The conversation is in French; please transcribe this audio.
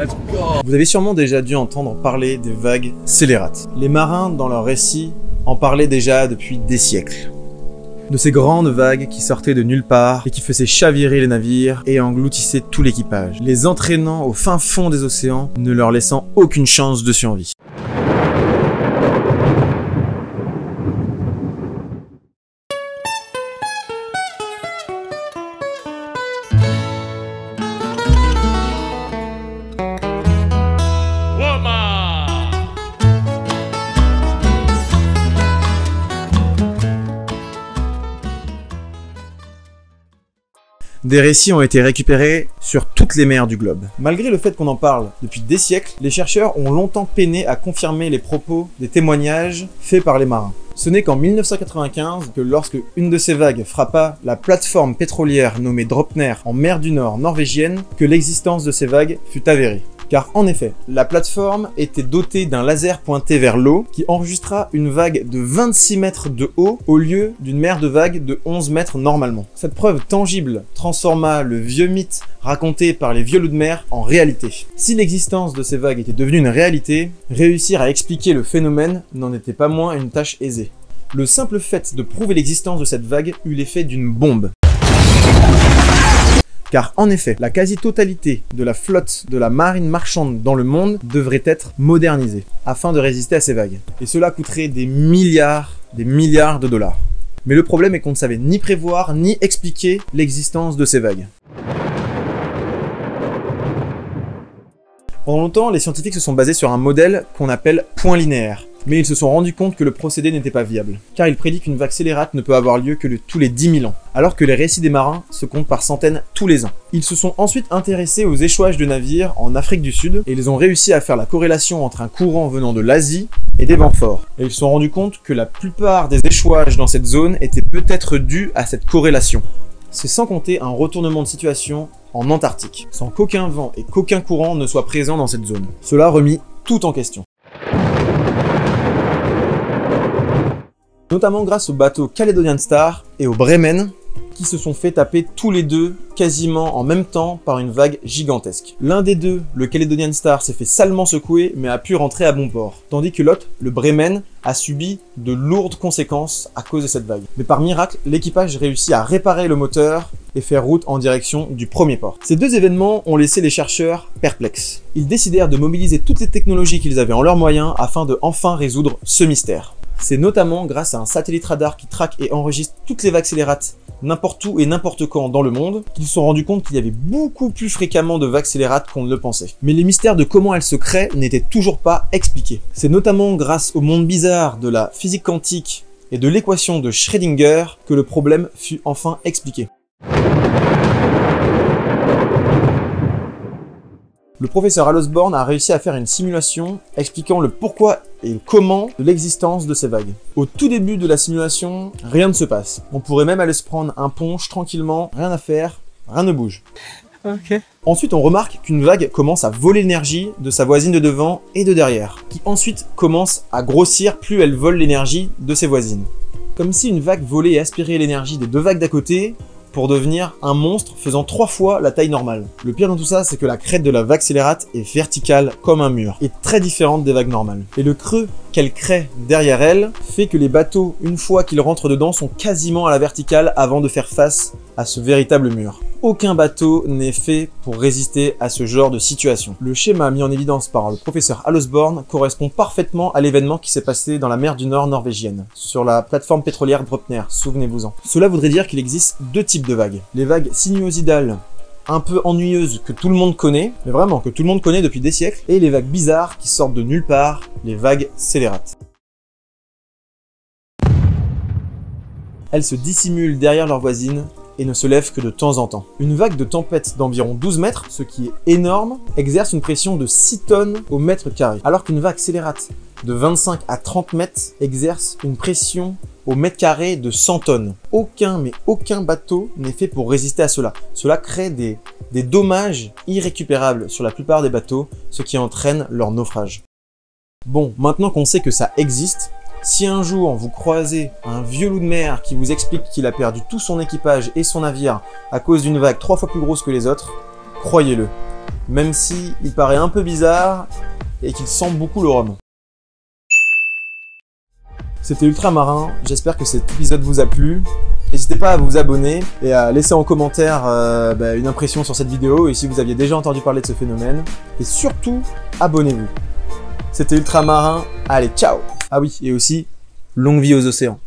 Let's go. Vous avez sûrement déjà dû entendre parler des vagues scélérates. Les marins, dans leurs récits, en parlaient déjà depuis des siècles. De ces grandes vagues qui sortaient de nulle part et qui faisaient chavirer les navires et engloutissaient tout l'équipage, les entraînant au fin fond des océans, ne leur laissant aucune chance de survie. Des récits ont été récupérés sur toutes les mers du globe. Malgré le fait qu'on en parle depuis des siècles, les chercheurs ont longtemps peiné à confirmer les propos des témoignages faits par les marins. Ce n'est qu'en 1995 que lorsque une de ces vagues frappa la plateforme pétrolière nommée Draupner en mer du Nord norvégienne que l'existence de ces vagues fut avérée. Car en effet, la plateforme était dotée d'un laser pointé vers l'eau qui enregistra une vague de 26 mètres de haut au lieu d'une mer de vagues de 11 mètres normalement. Cette preuve tangible transforma le vieux mythe raconté par les vieux loups de mer en réalité. Si l'existence de ces vagues était devenue une réalité, réussir à expliquer le phénomène n'en était pas moins une tâche aisée. Le simple fait de prouver l'existence de cette vague eut l'effet d'une bombe. Car en effet, la quasi-totalité de la flotte de la marine marchande dans le monde devrait être modernisée afin de résister à ces vagues. Et cela coûterait des milliards de dollars. Mais le problème est qu'on ne savait ni prévoir ni expliquer l'existence de ces vagues. Pendant longtemps, les scientifiques se sont basés sur un modèle qu'on appelle point linéaire. Mais ils se sont rendus compte que le procédé n'était pas viable, car il prédit qu'une vague scélérate ne peut avoir lieu que tous les 10 000 ans, alors que les récits des marins se comptent par centaines tous les ans. Ils se sont ensuite intéressés aux échouages de navires en Afrique du Sud, et ils ont réussi à faire la corrélation entre un courant venant de l'Asie et des vents forts. Et ils se sont rendus compte que la plupart des échouages dans cette zone étaient peut-être dus à cette corrélation. C'est sans compter un retournement de situation en Antarctique, sans qu'aucun vent et qu'aucun courant ne soient présents dans cette zone. Cela remis tout en question. Notamment grâce au bateau Caledonian Star et au Bremen, qui se sont fait taper tous les deux quasiment en même temps par une vague gigantesque. L'un des deux, le Caledonian Star, s'est fait salement secouer mais a pu rentrer à bon port, tandis que l'autre, le Bremen, a subi de lourdes conséquences à cause de cette vague. Mais par miracle, l'équipage réussit à réparer le moteur et faire route en direction du premier port. Ces deux événements ont laissé les chercheurs perplexes. Ils décidèrent de mobiliser toutes les technologies qu'ils avaient en leurs moyens afin de enfin résoudre ce mystère. C'est notamment grâce à un satellite radar qui traque et enregistre toutes les vagues scélérates n'importe où et n'importe quand dans le monde qu'ils se sont rendus compte qu'il y avait beaucoup plus fréquemment de vagues scélérates qu'on ne le pensait. Mais les mystères de comment elles se créent n'étaient toujours pas expliqués. C'est notamment grâce au monde bizarre de la physique quantique et de l'équation de Schrödinger que le problème fut enfin expliqué. Le professeur Al Osborn a réussi à faire une simulation expliquant le pourquoi et le comment de l'existence de ces vagues. Au tout début de la simulation, rien ne se passe. On pourrait même aller se prendre un punch tranquillement, rien à faire, rien ne bouge. Okay. Ensuite, on remarque qu'une vague commence à voler l'énergie de sa voisine de devant et de derrière, qui ensuite commence à grossir plus elle vole l'énergie de ses voisines. Comme si une vague volait et aspirait l'énergie des deux vagues d'à côté, pour devenir un monstre faisant 3 fois la taille normale. Le pire dans tout ça, c'est que la crête de la vague scélérate est verticale comme un mur, et très différente des vagues normales. Et le creux qu'elle crée derrière elle fait que les bateaux, une fois qu'ils rentrent dedans, sont quasiment à la verticale avant de faire face à ce véritable mur. Aucun bateau n'est fait pour résister à ce genre de situation. Le schéma mis en évidence par le professeur Al Osborn correspond parfaitement à l'événement qui s'est passé dans la mer du Nord norvégienne, sur la plateforme pétrolière Draupner, souvenez-vous-en. Cela voudrait dire qu'il existe deux types de vagues. Les vagues sinuosidales, un peu ennuyeuses que tout le monde connaît, mais vraiment que tout le monde connaît depuis des siècles, et les vagues bizarres qui sortent de nulle part, les vagues scélérates. Elles se dissimulent derrière leurs voisines et ne se lève que de temps en temps. Une vague de tempête d'environ 12 mètres, ce qui est énorme, exerce une pression de 6 tonnes au mètre carré, alors qu'une vague scélérate de 25 à 30 mètres exerce une pression au mètre carré de 100 tonnes. Aucun bateau n'est fait pour résister à cela. Cela crée des dommages irrécupérables sur la plupart des bateaux, ce qui entraîne leur naufrage. Bon, maintenant qu'on sait que ça existe, si un jour vous croisez un vieux loup de mer qui vous explique qu'il a perdu tout son équipage et son navire à cause d'une vague 3 fois plus grosse que les autres, croyez-le, même si il paraît un peu bizarre et qu'il sent beaucoup le rhum. C'était Ultramarin, j'espère que cet épisode vous a plu. N'hésitez pas à vous abonner et à laisser en commentaire une impression sur cette vidéo et si vous aviez déjà entendu parler de ce phénomène. Et surtout, abonnez-vous. C'était Ultramarin, allez ciao! Ah oui, et aussi, longue vie aux océans.